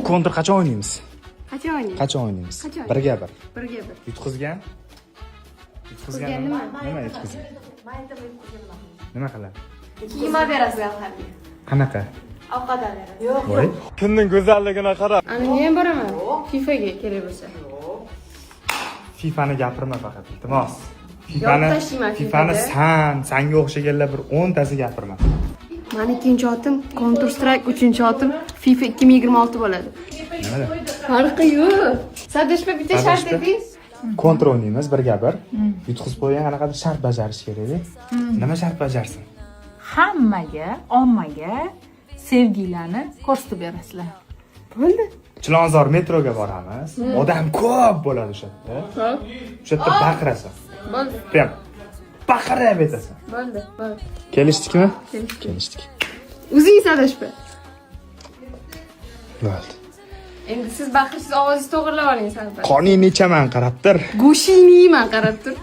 Kontr qachon o'ynaymiz? Qachon o'ynaymiz? Qachon o'ynaymiz? Qachon? Birga bir. Birga bir. Yutqizgan? Yutqizgan nima? Nima yutqizgan? Nima qiladi? Kiyima berasiz Gavharga. Qanaqa? Ovqat berasiz. Yo'q. Voy. Kunning go'zalligini qarab. Ana men ham boraman. FIFAga kerak bo'lsa. FIFAni gapirma faqat, iltimos. tashlayman FIFAni FIFAda. sanga o'xshaganlar bir 10 tasi gapirma. Mani ikkinchi otim Counter Strike, uchinchi otim FIFA 2026 bo'ladi. Nimada? Farqi yo'q. Sadashma bitta shart Sadashma? edingiz. Kontr o'ynaymiz birga bir. Yutqizib qo'ygan qanaqadir shart bajarish kerak-da. Nima shart bajarsin? Hammaga, ommaga sevgilarni ko'rsatib berasizlar. Bo'ldi. Chilonzor metroga boramiz. Odam ko'p bo'ladi o'sha yerda. O'sha yerda baqirasan. Bo'ldi. Prям baqirib aytasan. Bo'ldi. Bo'ldi. Kelishdikmi? Kelishdik. O'zingiz adashma. Bo'ldi. Endi siz baqirsiz ovozingizni to'g'rilab oling san'at. Qoning nechaman qarab tur. Go'shingni yeyman qarab tur.